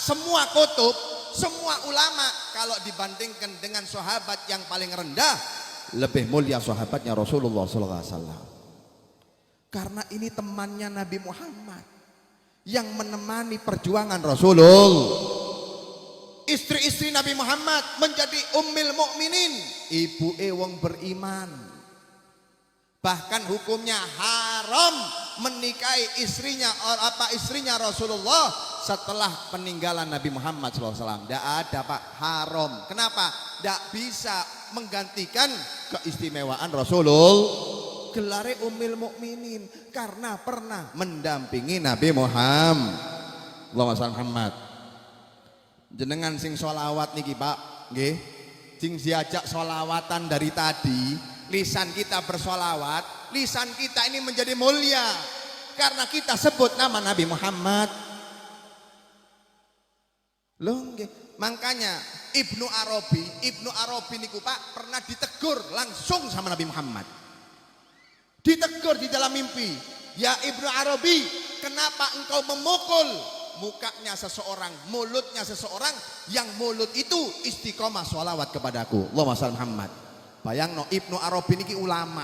semua kutub, semua ulama kalau dibandingkan dengan sahabat yang paling rendah, lebih mulia sahabatnya Rasulullah SAW. Karena ini temannya Nabi Muhammad yang menemani perjuangan Rasulullah. Istri-istri Nabi Muhammad menjadi ummil mukminin, ibu wong beriman. Bahkan hukumnya haram menikahi istrinya Rasulullah setelah peninggalan Nabi Muhammad SAW. Tidak ada Pak, haram. Kenapa? Tidak bisa menggantikan keistimewaan Rasulullah. Gelare ummil mukminin karena pernah mendampingi Nabi Muhammad. Allahumma shalli Muhammad. Jenengan sing sholawat niki Pak, nggih, sing diajak sholawatan dari tadi, lisan kita bersolawat, lisan kita ini menjadi mulia karena kita sebut nama Nabi Muhammad. Loh, nggih. Makanya Ibnu Arabi niku Pak pernah ditegur langsung sama Nabi Muhammad. Ditegur di dalam mimpi, ya Ibnu Arabi, kenapa engkau memukul mukanya seseorang, mulutnya seseorang yang mulut itu istiqomah sholawat kepadaku. Allahumma shalli Muhammad. Bayangno Ibnu Arabi niki ulama,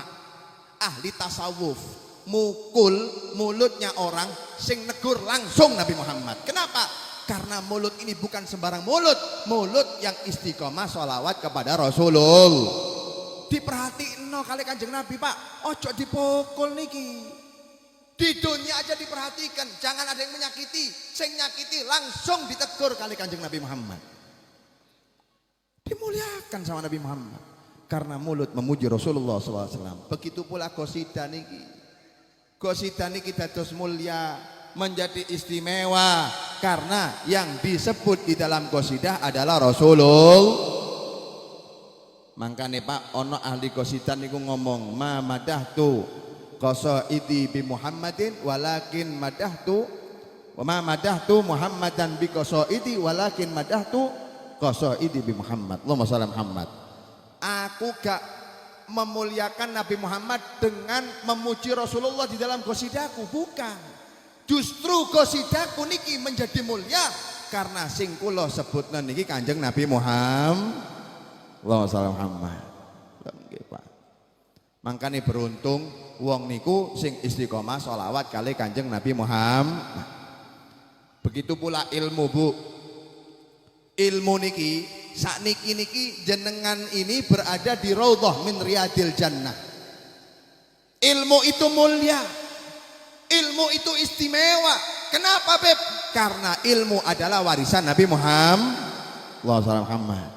ahli tasawuf, mukul mulutnya orang sing negur langsung Nabi Muhammad. Kenapa? Karena mulut ini bukan sembarang mulut yang istiqomah sholawat kepada Rasulullah. Diperhatiin kali Kanjeng Nabi Pak, ojo dipukul niki. Di dunia aja diperhatikan, jangan ada yang menyakiti, sing nyakiti langsung ditegur kali Kanjeng Nabi Muhammad. Dimuliakan sama Nabi Muhammad karena mulut memuji Rasulullah SAW. Begitu pula qasidah niki. Qasidah niki dados mulia, menjadi istimewa karena yang disebut di dalam qasidah adalah Rasulullah. Makanya Pak, ono ahli qasidah niku ngomong, ma madahtu qasaidi bi Muhammadin walakin madahtu wa ma madahtu Muhammadan bi qasaidi walakin madahtu qasaidi bi Muhammad. Allahumma shalli Muhammad. Aku gak memuliakan Nabi Muhammad dengan memuji Rasulullah di dalam qasidahku, bukan. Justru qasidahku niki menjadi mulia karena sing kula sebutna niki Kanjeng Nabi Muhammad. Allahumma shalli Muhammad. Nggih Pak. Mangkane beruntung wong niku sing istiqomah sholawat kali Kanjeng Nabi Muhammad. Begitu pula ilmu Bu. Ilmu niki sakniki jenengan ini berada di raudhah min riyadil jannah. Ilmu itu mulia. Ilmu itu istimewa. Kenapa Beb? Karena ilmu adalah warisan Nabi Muhammad. Allahumma shalli Muhammad.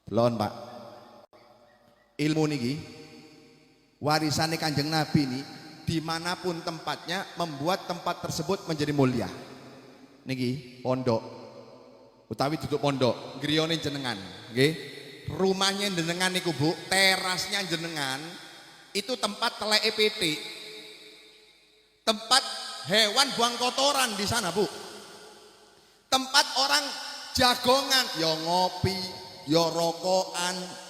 Belon Pak. Ilmu niki warisannya Kanjeng Nabi ini dimanapun tempatnya membuat tempat tersebut menjadi mulia. Niki pondok utawi duduk pondok griyane jenengan nggih, rumahnya jenengan niku Bu, terasnya jenengan itu tempat teleke pitik, tempat hewan buang kotoran di sana Bu, tempat orang jagongan ya ngopi ya rokokan.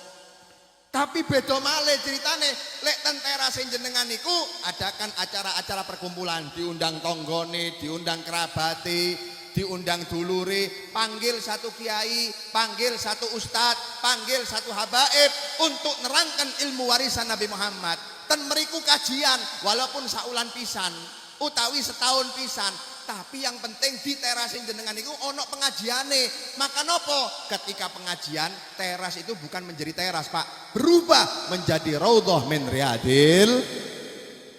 Tapi beda malih ceritane, lek ten terase jenengan niku adakan acara-acara perkumpulan, diundang tonggone, diundang kerabate, diundang dulure, panggil satu kiai, panggil satu ustadz, panggil satu habaib untuk nerangkan ilmu warisan Nabi Muhammad. Ten meriku kajian walaupun saulan pisan utawi setahun pisan, tapi yang penting di terasin jenengan itu ono pengajiane. Maka nopo ketika pengajian teras itu bukan menjadi teras Pak, berubah menjadi raudhah min riyadil,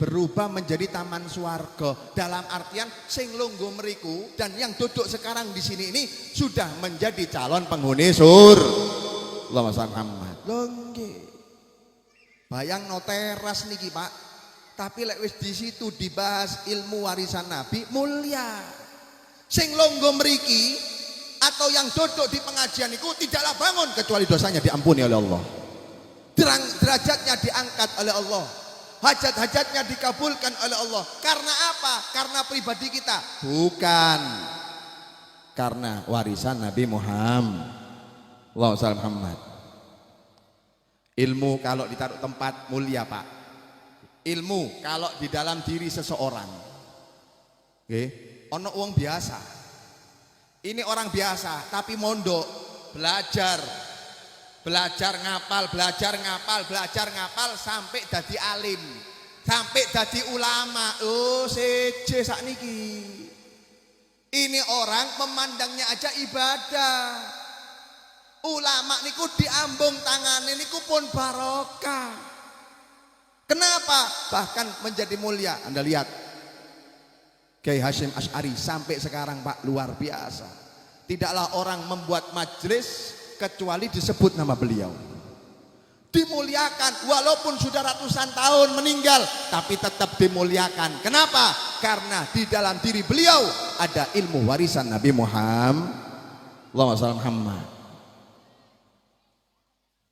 berubah menjadi taman swarga. Dalam artian sing lungguh meriku dan yang duduk sekarang di sini ini sudah menjadi calon penghuni surga. Allahumma shalli Muhammad. Longge. Bayang no teras niki Pak. Tapi lek wis di situ dibahas ilmu warisan Nabi mulia. Sing longgo mriki atau yang duduk di pengajian itu tidaklah bangun kecuali dosanya diampuni oleh Allah. Derajatnya diangkat oleh Allah. Hajat-hajatnya dikabulkan oleh Allah. Karena apa? Karena pribadi kita, bukan karena warisan Nabi Muhammad. Allahumma shalli Muhammad. Ilmu kalau ditaruh tempat mulia Pak. Ilmu kalau di dalam diri seseorang, ono uang biasa, Ini orang biasa tapi mondok, belajar ngapal, belajar ngapal sampai dadi alim, sampai dadi ulama. Oh, seje sakniki. Ini orang memandangnya aja ibadah. Ulama niku diambung tangane niku pun barokah. Kenapa? Bahkan menjadi mulia. Anda lihat Kiai Hasyim Asy'ari sampai sekarang Pak, luar biasa. Tidaklah orang membuat majelis kecuali disebut nama beliau. Dimuliakan walaupun sudah ratusan tahun meninggal, tapi tetap dimuliakan. Kenapa? Karena di dalam diri beliau ada ilmu warisan Nabi Muhammad. Allahumma shalli Muhammad.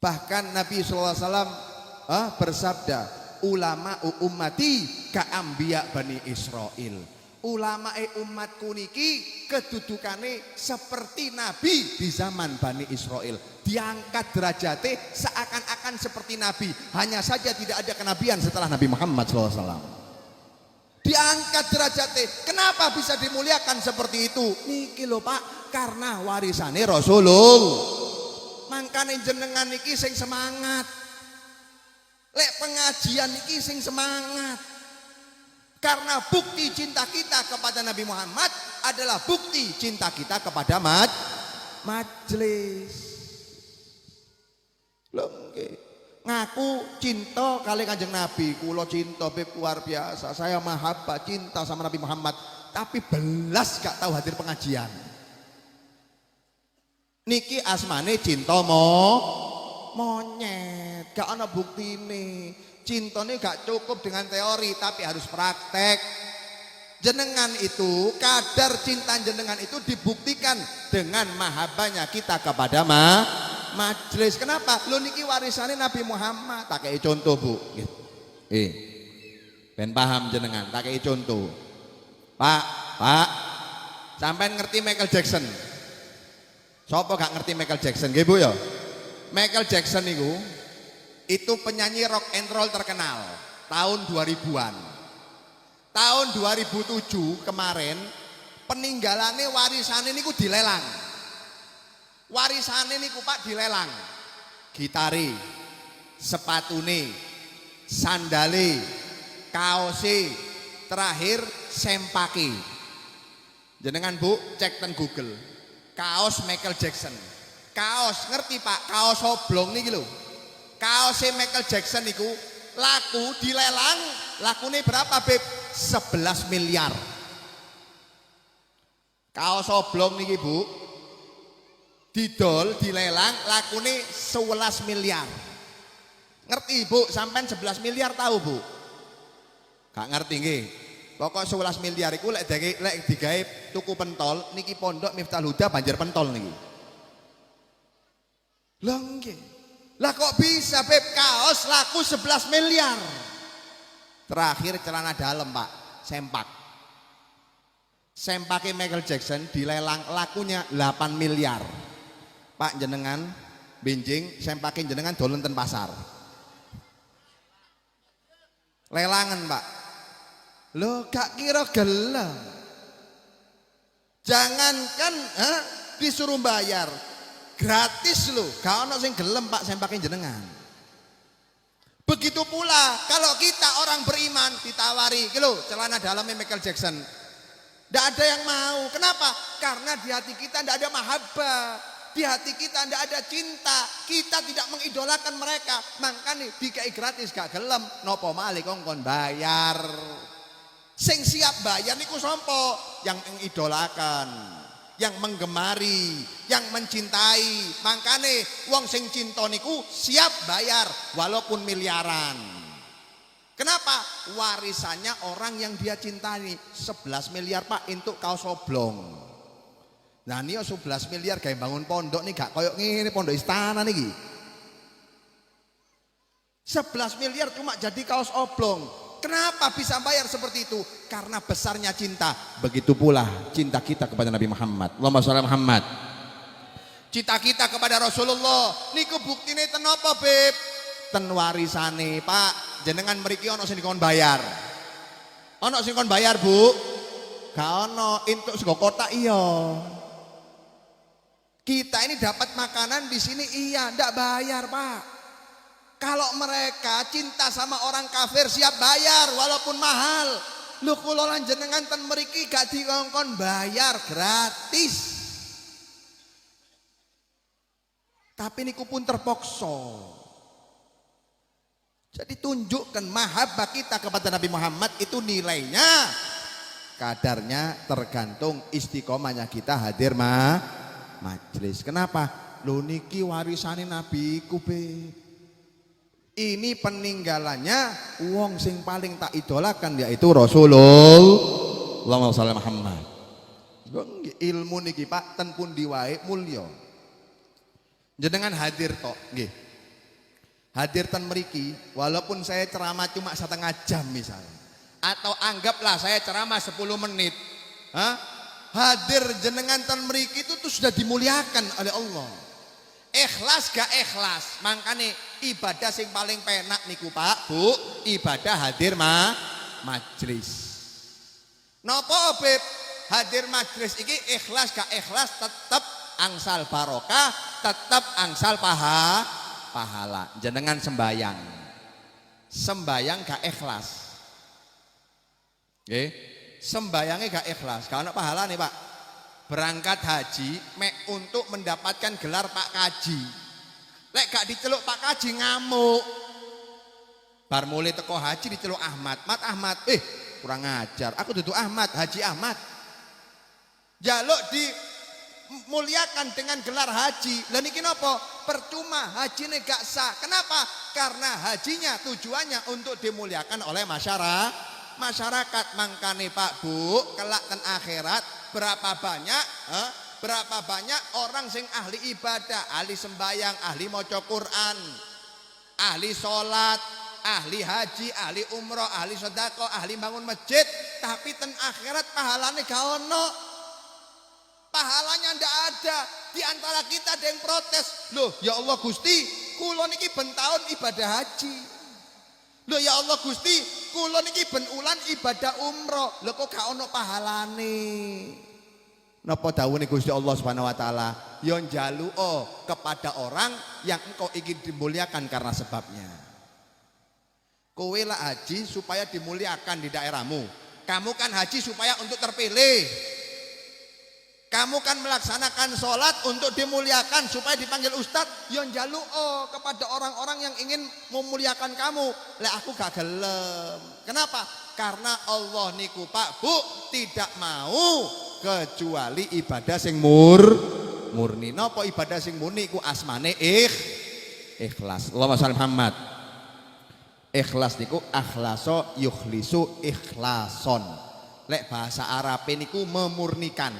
Bahkan Nabi SAW bersabda, ulama ummati ka ambiya bani Israil. Ulama umatku niki kedudukane seperti nabi di zaman Bani Israel, diangkat derajate seakan-akan seperti nabi, hanya saja tidak ada kenabian setelah Nabi Muhammad SAW. Diangkat derajate, kenapa bisa dimuliakan seperti itu? Niki lho Pak, karena warisane Rasulullah. Mangkane jenengan niki sing semangat, lek pengajian niki sing semangat. Karena bukti cinta kita kepada Nabi Muhammad adalah bukti cinta kita kepada majelis. Lho nggih. Ngaku cinta kali Kanjeng Nabi, kula cinta beb luar biasa. Saya mahabbah cinta sama Nabi Muhammad, tapi belas gak tahu hadir pengajian. Niki asmane cinta monyet, gak ana buktine. Cinta ini gak cukup dengan teori, tapi harus praktek. Jenengan itu, kadar cinta jenengan itu dibuktikan dengan mahabbahnya kita kepada majelis. Kenapa? Lu niki warisannya Nabi Muhammad. Tak kayak contoh Bu. Ben paham jenengan, tak kayak contoh. Pak, sampai ngerti Michael Jackson? Sopo gak ngerti Michael Jackson? Nggih Bu ya. Michael Jackson itu penyanyi rock and roll terkenal tahun 2000-an. Tahun 2007 kemarin peninggalannya warisane niku dilelang. Warisane niku Pak dilelang. Gitare, sepatune, sandale, kaose, terakhir sempake. Jenengan Bu cek ten Google. Kaos Michael Jackson. Kaos ngerti Pak, kaos oblong niki lho. Kaosnya Michael Jackson niku laku dilelang, lakune berapa Beb? 11 miliar. Kaos oblong niki Bu didol dilelang lakune 11 miliar. Ngerti Bu, sampean 11 miliar tahu Bu? Gak ngerti nggih. Pokok 11 miliar iku lek digawe tuku pentol niki Pondok Miftahul Huda Banjar Pentol niki. Lah nggih. Lah kok bisa Beb, kaos laku 11 miliar. Terakhir celana dalam Pak, sempak. Sempaknya Michael Jackson dilelang lakunya 8 miliar. Pak jenengan benjing sempaknya jenengan dolen ten pasar. Lelangan Pak. Loh gak kira gelem. Jangankan disuruh bayar. Gratis loh, gak ono sing gelem Pak sempake jenengan. Begitu pula kalau kita orang beriman ditawari, gitu celana dalamnya Michael Jackson. Tidak ada yang mau. Kenapa? Karena di hati kita tidak ada mahabbah, di hati kita tidak ada cinta. Kita tidak mengidolakan mereka. Makanya dikai gratis gak gelem. Nopo malih kongkon bayar. Sing siap bayar niku sompo? Yang mengidolakan, yang menggemari, yang mencintai. Makane wong sing cinta niku siap bayar walaupun miliaran. Kenapa? Warisannya orang yang dia cintai. 11 miliar Pak untuk kaos oblong. Nah ini 11 miliar gawe bangun pondok nih gak koyok ngene pondok istana niki. 11 miliar cuma jadi kaos oblong. Kenapa bisa bayar seperti itu? Karena besarnya cinta. Begitu pula cinta kita kepada Nabi Muhammad. Allahumma sholli Muhammad. Cinta kita kepada Rasulullah niku buktine ten apa Beb? Ten warisane Pak. Jenengan mriki ana sing dikon bayar. Ana sing kon bayar Bu? Gak ana, entuk sego kotak iya. Kita ini dapat makanan di sini iya, ndak bayar Pak. Kalau mereka cinta sama orang kafir siap bayar walaupun mahal. Lu kula lan jenengan ten mriki gak dikongkon bayar gratis. Tapi niku pun terpaksa. Jadi tunjukkan mahabbah kita kepada Nabi Muhammad itu nilainya kadarnya tergantung istiqomahnya kita hadir majelis. Kenapa? Lho niki warisane Nabi ku be. Ini peninggalannya wong sing paling tak idolakan yaitu Rasulullah sallallahu alaihi Muhammad. Ilmu niki Pak ten pundi wae mulya. Jenengan hadir tok nggih. Hadir ten mriki walaupun saya ceramah cuma setengah jam misalnya. Atau anggaplah saya ceramah 10 menit. Hadir jenengan ten mriki itu tuh sudah dimuliakan oleh Allah. Ikhlas gak ikhlas, makanya ibadah sing paling penak niku Pak, Bu, ibadah hadir majelis. Napa Beb? Hadir majelis iki ikhlas gak ikhlas tetep angsal barokah, tetep angsal pahala. Jenengan sembayang. Sembayang gak ikhlas. Nggih. Sembayangnya gak ikhlas, gak ono pahala nih Pak. Berangkat haji mek untuk mendapatkan gelar Pak Kaji. Lek gak diceluk Pak Kaji ngamuk. Bar mulai teko haji diceluk Ahmad. Ahmad, kurang ajar. Aku duduk Ahmad, Haji Ahmad. Jaluk dimuliakan dengan gelar haji. Lah niki napa? Percuma hajine gak sah. Kenapa? Karena hajinya tujuannya untuk dimuliakan oleh masyarakat. Mangkane Pak Bu, kelak ten akhirat berapa banyak orang sing ahli ibadah, ahli sembayang, ahli maca Quran, ahli sholat, ahli haji, ahli umroh, ahli sedekah, ahli bangun masjid, tapi ten akhirat pahalanya gak ono. Pahalanya ndak ada. Di antara kita ada yang protes. Loh, ya Allah Gusti, kula niki ben taun ibadah haji. Loh ya Allah Gusti, kula niki ben ulan ibadah umroh. Lho kok gak ono pahalane? Napa dawuhe Gusti Allah Subhanahu wa taala? Ya njaluka kepada orang yang engkau ingin dimuliakan karena sebabnya. Kowe lah haji supaya dimuliakan di daerahmu. Kamu kan haji supaya untuk terpilih. Kamu kan melaksanakan sholat untuk dimuliakan supaya dipanggil ustadz. Yang njaluka kepada orang-orang yang ingin memuliakan kamu. Lah aku gak gelem. Kenapa? Karena Allah niku Pak Bu tidak mau kecuali ibadah sing murni. Napa ibadah sing murni iku asmane ikhlas. Allahumma shalli Muhammad. Ikhlas niku akhlaso yukhlisu ikhlason. Lek bahasa Arab niku memurnikan.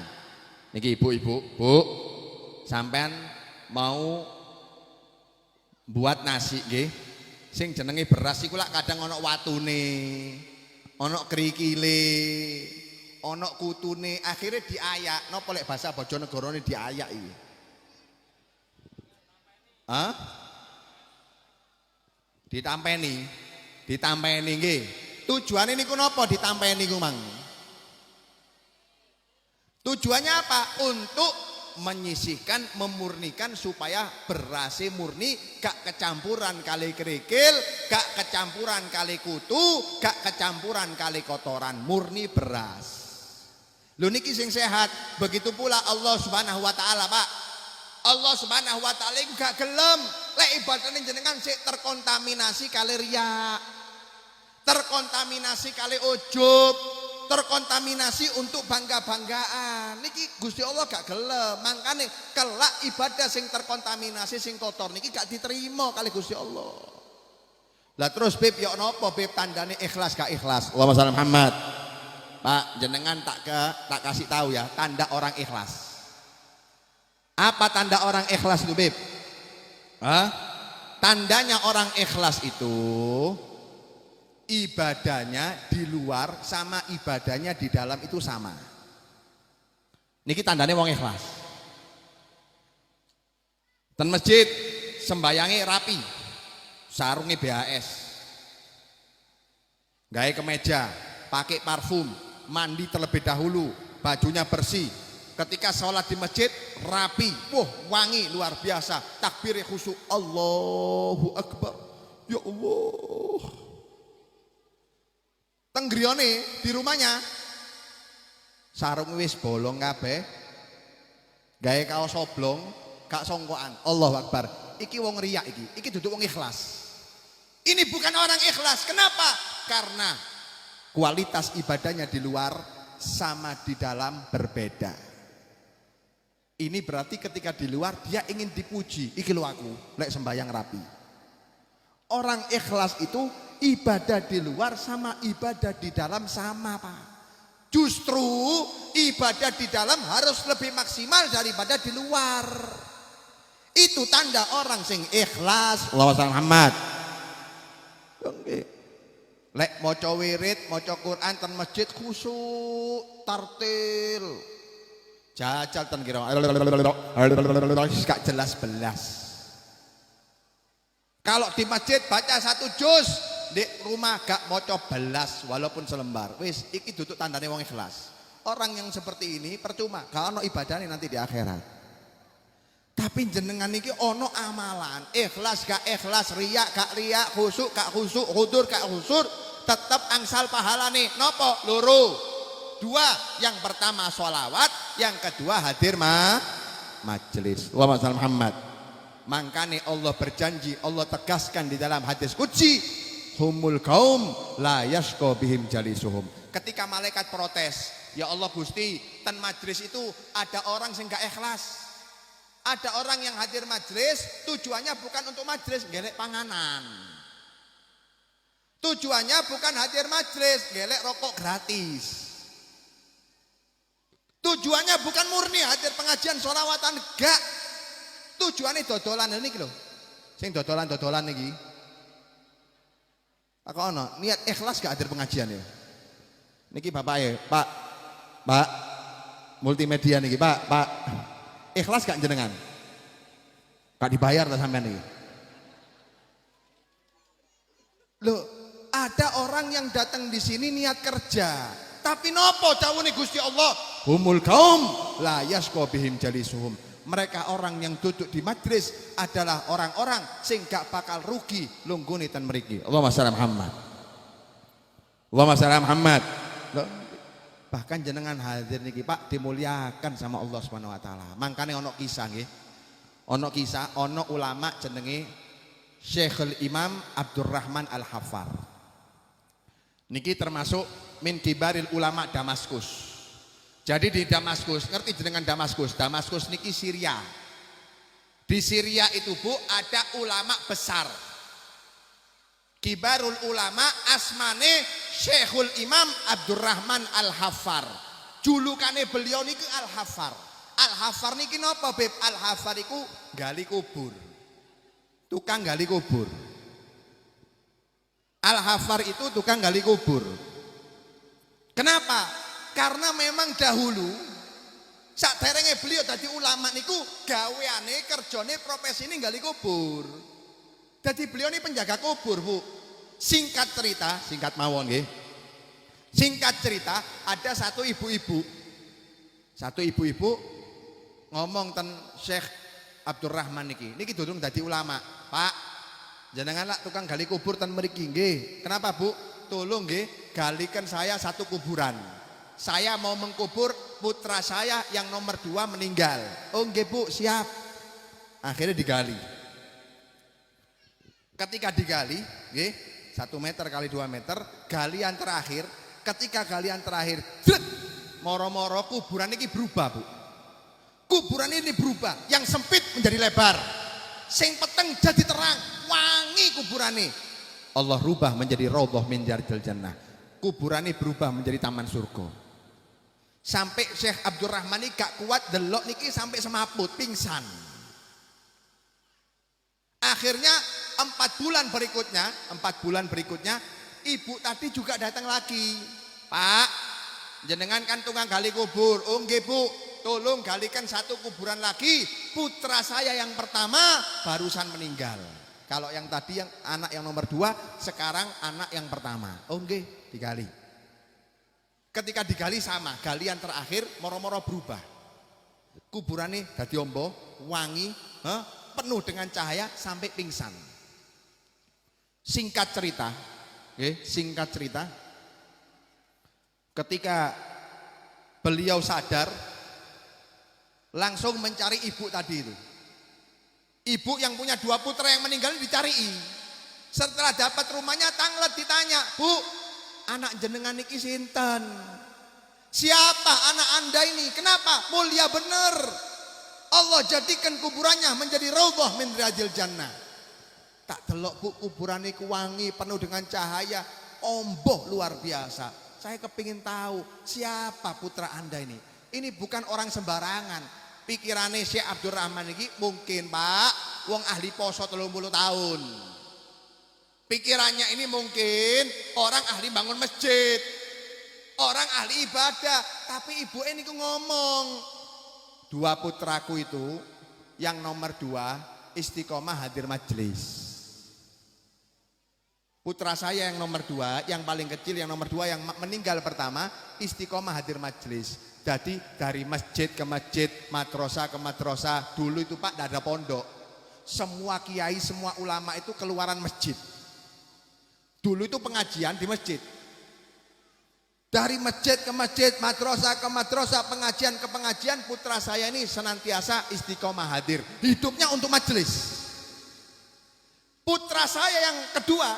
Niki ibu-ibu, Bu, sampean mau buat nasi nggih. Sing jenenge beras iku lak kadang ana watune, ana krikile, ana kutune, akhirnya diayak. Napa lek bahasa Bojonegarane diayak iki? Ditampeni nggih. Tujuane niku napa ditampeni ku Mang? Tujuannya apa? Untuk menyisihkan, memurnikan supaya berasnya murni, gak kecampuran kali kerikil, gak kecampuran kali kutu, gak kecampuran kali kotoran, murni beras. Lho niki sing sehat. Begitu pula Allah Subhanahu wa taala, Pak. Allah Subhanahu wa taala iku gak gelem lek ibadahne jenengan sik terkontaminasi kali riya. Terkontaminasi kali ujub, terkontaminasi untuk bangga-banggaan. Niki Gusti Allah gak gelem. Mangkane kelak ibadah sing terkontaminasi sing kotor niki gak diterima kali Gusti Allah. Lah terus Bib ya napa Bib tandane ikhlas gak ikhlas? Allahumma shalli Muhammad. Pak jenengan tak kasih tahu ya tanda orang ikhlas. Apa tanda orang ikhlas itu Bib? Tandanya orang ikhlas itu ibadahnya di luar sama ibadahnya di dalam itu sama. Niki tandane wong ikhlas. Ten masjid sembayange rapi, sarunge BHS, gawe kemeja, pakai parfum, mandi terlebih dahulu, bajunya bersih, Ketika sholat di masjid rapi, wangi luar biasa. Takbir khusyuk, Allahu Akbar. Ya Allah. Tenggrione di rumahnya sarung wis bolong kabeh. Gawe kaos oblong, gak songkoan. Allahu Akbar. Iki wong riya iki duduk wong ikhlas. Ini bukan orang ikhlas. Kenapa? Karena kualitas ibadahnya di luar sama di dalam berbeda. Ini berarti ketika di luar dia ingin dipuji. Iki lho aku, lek sembahyang rapi. Orang ikhlas itu ibadah di luar sama ibadah di dalam sama, Pak. Justru ibadah di dalam harus lebih maksimal daripada di luar. Itu tanda orang sing ikhlas. Allahumma Muhammad. Lek maca wirid, maca Quran ten masjid khusyuk, tartil. Jajal ten kira gak jelas-belas. Kalau di masjid baca 1 juz, di rumah gak maca belas walaupun selembar. Wis iki duduk tandane wong ikhlas. Orang yang seperti ini percuma, gak ono ibadahnya nanti di akhirat. Tapi jenengan iki ono amalan, ikhlas gak ikhlas, riya gak riya, khusyuk gak khusyuk, hudur gak hudur, tetap angsal pahalane. Nopo? Loro. 2, yang pertama sholawat, yang kedua hadir majelis. Allahumma Muhammad. Makanya Allah berjanji, Allah tegaskan di dalam hadis qudsi, humul kaum la yashqa bihim jalisuhum. Ketika malaikat protes, ya Allah Gusti, ten majelis itu ada orang sing gak ikhlas. Ada orang yang hadir majelis tujuannya bukan untuk majelis, gelek panganan. Tujuannya bukan hadir majelis, gelek rokok gratis. Tujuannya bukan murni hadir pengajian sholawatan, enggak. Tujuannya dodolan ini lho. Sing dodolan-dodolan niki. Aku ono niat ikhlas gak hadir pengajian ya. Niki Bapak ya, Pak multimedia niki, Pak. Ikhlas gak jenengan? Gak dibayar lah sampean niki. Loh, ada orang yang datang di sini niat kerja. Tapi nopo dawuhe Gusti Allah, humul kaum la yashqa bihim jalisuhum. Mereka orang yang duduk di majlis adalah orang-orang sing gak bakal rugi lunggune ten mriki. Allahumma shalli Muhammad. Allahumma shalli Muhammad. Bahkan jenengan hadir niki Pak dimuliakan sama Allah Subhanahu wa taala. Mangkane ono kisah nggih. Ono kisah, ono ulama jenenge Syekhul Imam Abdurrahman Al-Haffar. Niki termasuk min kibaril ulama Damaskus. Jadi di Damaskus, ngerti jenengan Damaskus? Damaskus niki Syria. Di Syria itu Bu ada ulama besar. Kibarul ulama asmane Syekhul Imam Abdurrahman Al-Haffar. Julukane beliau niki Al-Haffar. Al-Haffar niki napa Beb? Al-Haffar iku gali kubur. Tukang gali kubur. Al-Haffar itu tukang gali kubur. Kenapa? Karena memang dahulu saderenge beliau dadi ulama niku gaweane kerjane profesine gali kubur. Jadi beliau ini penjaga kubur, Bu. Singkat cerita, singkat mawon nggih. Singkat cerita, ada satu ibu-ibu. Satu ibu-ibu ngomong ten Syekh Abdurrahman niki. Niki durung dadi ulama. Pak, jenengan lak tukang gali kubur ten mriki nggih. Kenapa, Bu? Tolong nggih, galikan saya satu kuburan. Saya mau mengkubur putra saya yang nomor 2 meninggal. Oh nggih Bu, siap. Akhirnya digali. Ketika digali, nggih, 1 meter kali 2 meter, galian terakhir. Ketika galian terakhir, moro-moro kuburan ini berubah, Bu. Kuburan ini berubah, yang sempit menjadi lebar, sing peteng jadi terang, wangi kuburan ini. Allah rubah menjadi raudhah min riyadil jannah. Kuburan ini berubah menjadi taman surga. Sampai Syekh Abdurrahman ini gak kuat delok niki sampai semaput, pingsan. Akhirnya 4 bulan berikutnya, ibu tadi juga datang lagi. Pak, jenengan kan tukang gali kubur. Oh nggih Bu, tolong galikan satu kuburan lagi. Putra saya yang pertama barusan meninggal. Kalau yang tadi yang anak yang nomor 2, sekarang anak yang pertama. Oh nggih, digali. Ketika digali sama, galian terakhir moro-moro berubah. kuburane dadi ombo, wangi, penuh dengan cahaya sampai pingsan. Singkat cerita, ketika beliau sadar, langsung mencari ibu tadi itu. Ibu yang punya 2 putra yang meninggal dicari. Setelah dapat rumahnya, tanglet ditanya, "Bu, anak jenengan niki sinten? Siapa anak Anda ini? Kenapa? Mulia bener. Allah jadikan kuburannya menjadi raudhah min riyadil jannah." Tak delok Bu, kuburan niku wangi, penuh dengan cahaya, omboh luar biasa. Saya kepingin tahu siapa putra Anda ini. Ini bukan orang sembarangan. Pikirannya Syekh Abdurrahman ini mungkin Pak, wong ahli poso 30 tahun. Pikirannya ini mungkin orang ahli bangun masjid, orang ahli ibadah. Tapi ibu ini ngomong, 2 putraku itu, yang nomor 2 istiqomah hadir majelis. Putra saya yang nomor 2, yang paling kecil, yang nomor 2 yang meninggal pertama, istiqomah hadir majelis. Jadi dari masjid ke masjid, madrasah ke madrasah. Dulu itu Pak tidak ada pondok. Semua kiai, semua ulama itu keluaran masjid. Dulu itu pengajian di masjid. Dari masjid ke masjid, madrasah ke madrasah, pengajian ke pengajian, putra saya ini senantiasa istiqomah hadir. Hidupnya untuk majelis. Putra saya yang kedua,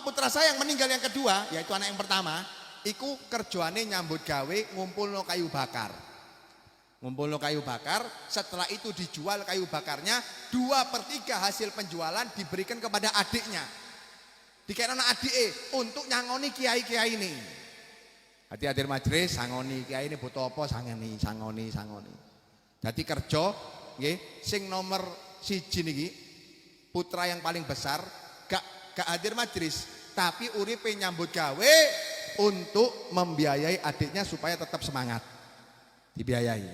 putra saya yang meninggal yang kedua, yaitu anak yang pertama, iku kerjaane nyambut gawe ngumpulno kayu bakar. Ngumpulno kayu bakar, setelah itu dijual kayu bakarnya, 2/3 hasil penjualan diberikan kepada adiknya. Dikena adike untuk nyangoni kiai-kiai ini. Hati-hati majelis, sangoni kiai ini butuh apa, sangoni. Jadi kerja nggih, sing nomor 1 niki, putra yang paling besar gak hadir majelis, tapi uripe nyambut gawe untuk membiayai adiknya supaya tetap semangat. Dibiayai.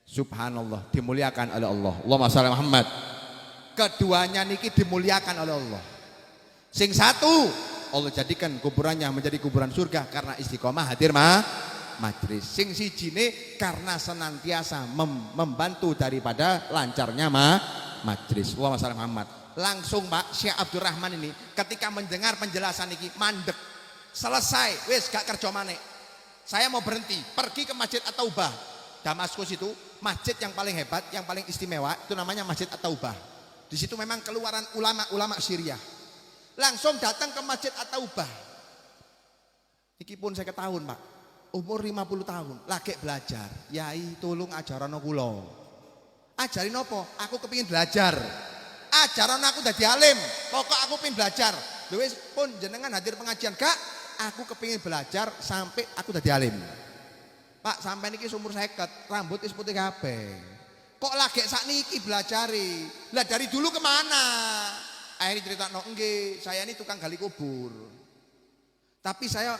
Subhanallah, dimuliakan oleh Allah. Allahumma shalli Muhammad. Keduanya niki dimuliakan oleh Allah. Sing satu, Allah jadikan kuburannya menjadi kuburan surga karena istiqomah hadir majelis. Sing sijine karena senantiasa membantu daripada lancarnya majelis. Allahumma shalli Muhammad. Langsung Pak Syekh Abdurrahman ini ketika mendengar penjelasan niki mandek. Selesai, wis gak kerja maneh. Saya mau berhenti, pergi ke Masjid At-Taubah. Damaskus itu masjid yang paling hebat, yang paling istimewa, itu namanya Masjid At-Taubah. Di situ memang keluaran ulama-ulama Syriah. Langsung datang ke Masjid At-Taubah. Iki pun saya ketahuan Pak, umur 50 tahun, lagi belajar. Yai tolong ajaran kula. Ajarin apa? Aku kepingin belajar. Ajaran aku dadi alim, pokok aku pengen belajar. Wis pun jenengan hadir pengajian, Kak, aku kepingin belajar sampai aku dadi alim. Pak, sampai niki umur 50, rambut wis putih kabeh. Kok lagi sakniki belajari? Lah dari dulu kemana? Akhirnya cerita nggih, saya ini tukang gali kubur. Tapi saya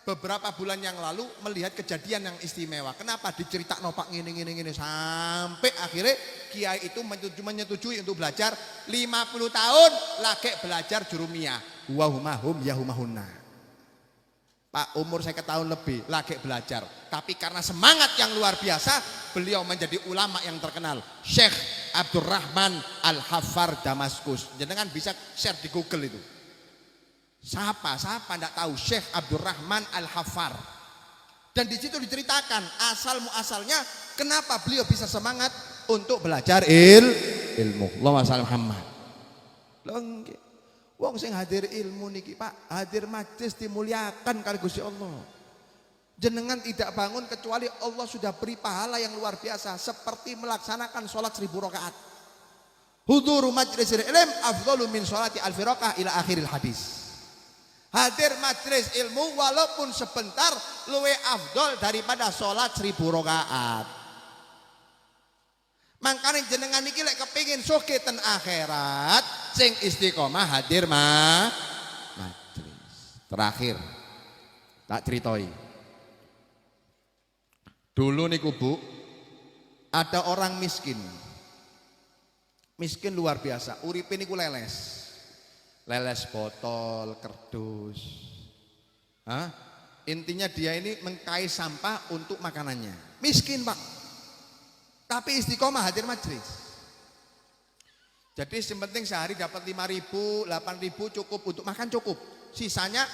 beberapa bulan yang lalu melihat kejadian yang istimewa. Kenapa diceritakno Pak ngene sampai akhirnya kiai itu menyetujui untuk belajar 50 tahun lagi belajar jurumiyah. Wa humahum yahumahunna. Pak, umur saya tahun lebih lagi belajar. Tapi karena semangat yang luar biasa, beliau menjadi ulama yang terkenal. Syekh Abdurrahman Al-Haffar Damaskus. Jangan bisa share di Google itu. Siapa enggak tahu Syekh Abdurrahman Al-Haffar. Dan di situ diceritakan asal muasalnya kenapa beliau bisa semangat untuk belajar ilmu. Allahumma shalli Muhammad. Wong sing hadir ilmu niki Pak, hadir majlis dimuliakan kali Gusti Allah. Jenengan tidak bangun kecuali Allah sudah beri pahala yang luar biasa seperti melaksanakan sholat 1000 rakaat. Huduru majlisil ilm afdalu min sholati alfi rakaah ila akhiril hadis. Hadir majelis ilmu walaupun sebentar luwe afdol daripada sholat 1000 rakaat. Makanya jenengan iki lek kepingin sugih ten akhirat sing istiqomah hadir majelis. Terakhir tak ceritai. Dulu niku Bu, ada orang miskin. Miskin luar biasa, uripe niku leles. Leles botol, kerdus. Intinya dia ini mengkais sampah untuk makanannya. Miskin Pak. Tapi istiqomah hadir majlis. Jadi yang penting sehari dapat 5.000, 8.000 cukup untuk makan cukup. Sisanya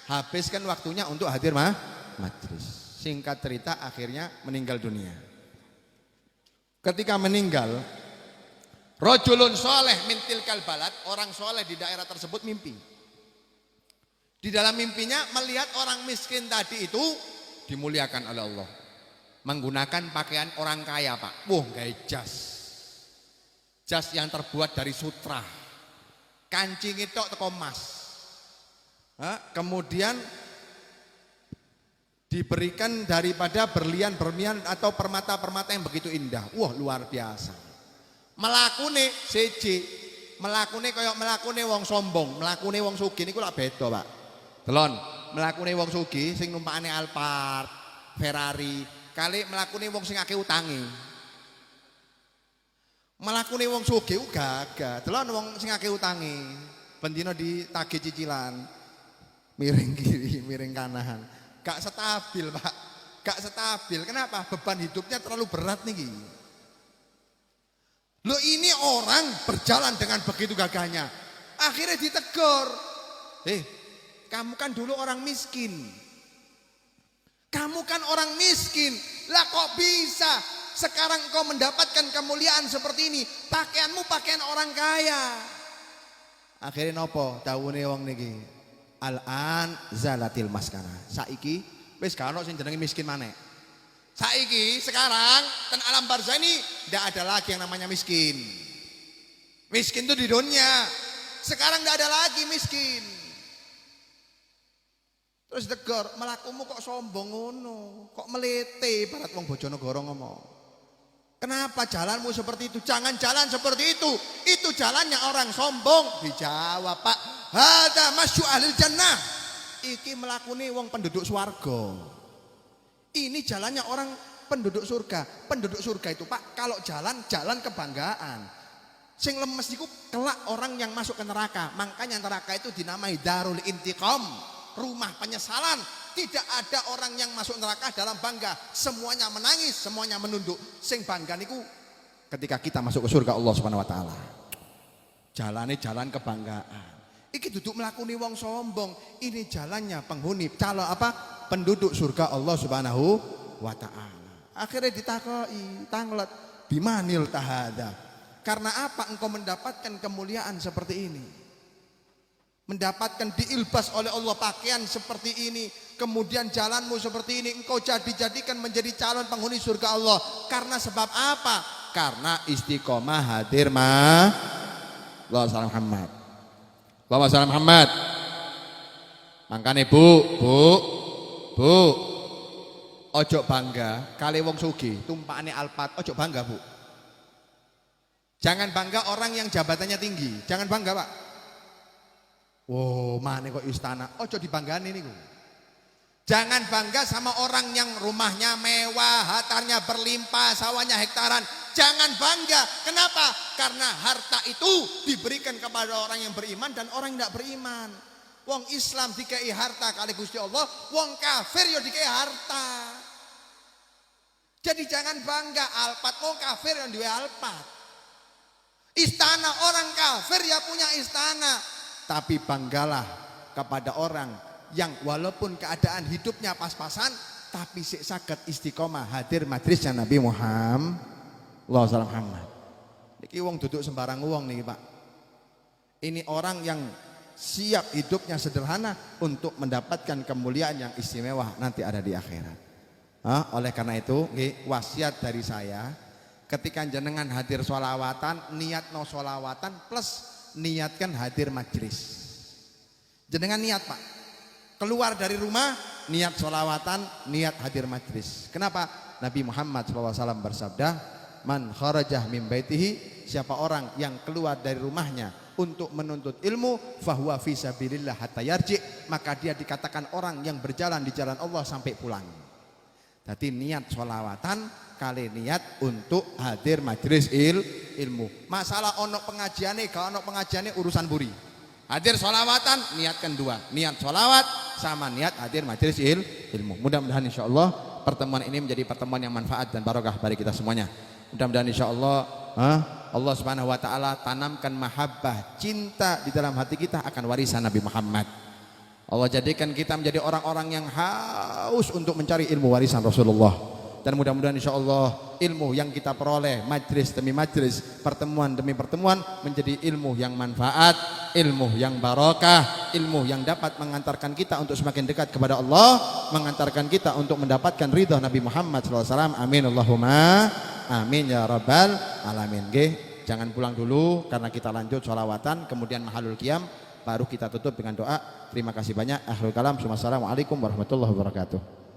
habiskan waktunya untuk hadir majlis. Singkat cerita akhirnya meninggal dunia. Ketika meninggal, rajulun soleh min tilkal balad, orang soleh di daerah tersebut mimpi. Di dalam mimpinya melihat orang miskin tadi itu dimuliakan oleh Allah. Menggunakan pakaian orang kaya, Pak. Wah, gaya jas. Jas yang terbuat dari sutra. Kancing itu teko emas. Kemudian diberikan daripada berlian-berlian atau permata-permata yang begitu indah. Wah, luar biasa. Melakune seje, melakune koyok melakune wong sombong, melakune wong sugih niku lak beda, Pak. Delon, melakune wong sugih sing numpakane Alphard, Ferrari, kali melakune wong sing akeh utange. Melakune wong sugih gagah. Delon wong sing akeh utange, bendina ditagih cicilan. Miring kiri, miring kanan. Gak stabil, Pak. Gak stabil. Kenapa? Beban hidupnya terlalu berat nih. Lo ini orang berjalan dengan begitu gagahnya. Akhirnya ditegur. Kamu kan dulu orang miskin. Kamu kan orang miskin. Lah kok bisa sekarang kau mendapatkan kemuliaan seperti ini? Pakaianmu pakaian orang kaya. Akhirnya nopo? Dawune wong niki. Al-an zalatil maskana. Saiki wis gak ono sing jenenge miskin maneh. Saiki sekarang dan alam barzah ini tidak ada lagi yang namanya miskin. Miskin itu di dunia. Sekarang tidak ada lagi miskin. Terus tegur, melakumu kok sombong ngono, kok melete barat wong Bojonegoro ngomong. Kenapa jalanmu seperti itu? Jangan jalan seperti itu. Itu jalannya orang sombong. Dijawab, Pak, hada masyu ahlil jannah. Iki melakuni wong penduduk swarga. Ini jalannya orang penduduk surga. Penduduk surga itu, Pak, kalau jalan kebanggaan. Sing lemes niku kelak orang yang masuk ke neraka. Makanya neraka itu dinamai darul intiqam, rumah penyesalan. Tidak ada orang yang masuk neraka dalam bangga. Semuanya menangis, semuanya menunduk. Sing bangga niku ketika kita masuk ke surga Allah Subhanahu wa taala. Jalannya jalan kebanggaan. Iki duduk melakuni wong sombong. Ini jalannya penghuni calon apa? Penduduk surga Allah Subhanahu wa taala. Akhirnya ditakoi, tanglet, bimanil tahada. Karena apa engkau mendapatkan kemuliaan seperti ini? Mendapatkan diilbas oleh Allah pakaian seperti ini, kemudian jalanmu seperti ini, engkau dijadikan menjadi calon penghuni surga Allah. Karena sebab apa? Karena istiqomah hadir Allahumma shalli Muhammad. Allahumma shalli Muhammad. Makanya bu, ojo bangga kali wong sugih tumpakane Alphard, ojo bangga, Bu. Jangan bangga orang yang jabatannya tinggi, jangan bangga, Pak. Wow, mana kok istana? Ojo dibanggani niku. Jangan bangga sama orang yang rumahnya mewah, hartanya berlimpah, sawahnya hektaran. Jangan bangga. Kenapa? Karena harta itu diberikan kepada orang yang beriman dan orang yang tidak beriman. Wong Islam dikei harta kali Gusti Allah, wong kafir yo dikei harta. Jadi jangan bangga Alphard, wong kafir yang duwe Alphard. Istana orang kafir ya punya istana. Tapi banggalah kepada orang yang walaupun keadaan hidupnya pas-pasan, tapi sik saged istiqomah hadir majlisnya Nabi Muhammad. Allahumma Muhammad. Niki wong duduk sembarang wong niki, Pak. Ini orang yang siap hidupnya sederhana untuk mendapatkan kemuliaan yang istimewa nanti ada di akhirat. Oleh karena itu, wasiat dari saya, ketika jenengan hadir sholawatan, niat no sholawatan plus niatkan hadir majlis. Jenengan niat, Pak. Keluar dari rumah, niat sholawatan, niat hadir majlis. Kenapa? Nabi Muhammad SAW bersabda, man kharajah min baitihi, siapa orang yang keluar dari rumahnya untuk menuntut ilmu, fahuwa fi sabilillah hatta yarji, maka dia dikatakan orang yang berjalan di jalan Allah sampai pulang. Jadi niat sholawatan kali niat untuk hadir majelis ilmu. Masalah ono pengajiane, gak ono pengajiane urusan buri. Hadir sholawatan niatkan dua, niat sholawat sama niat hadir majelis ilmu. Mudah-mudahan insya Allah pertemuan ini menjadi pertemuan yang manfaat dan barokah bagi kita semuanya. Mudah-mudahan insyaallah Allah Subhanahu wa taala tanamkan mahabbah, cinta di dalam hati kita akan warisan Nabi Muhammad. Allah jadikan kita menjadi orang-orang yang haus untuk mencari ilmu warisan Rasulullah. Dan mudah-mudahan insyaallah ilmu yang kita peroleh majlis demi majlis, pertemuan demi pertemuan menjadi ilmu yang manfaat, ilmu yang barokah, ilmu yang dapat mengantarkan kita untuk semakin dekat kepada Allah, mengantarkan kita untuk mendapatkan ridha Nabi Muhammad SAW. Amin Allahumma amin ya rabbal alamin. Jangan pulang dulu karena kita lanjut sholawatan, kemudian mahalul qiyam, baru kita tutup dengan doa. Terima kasih banyak. Akhirul kalam. Assalamualaikum warahmatullahi wabarakatuh.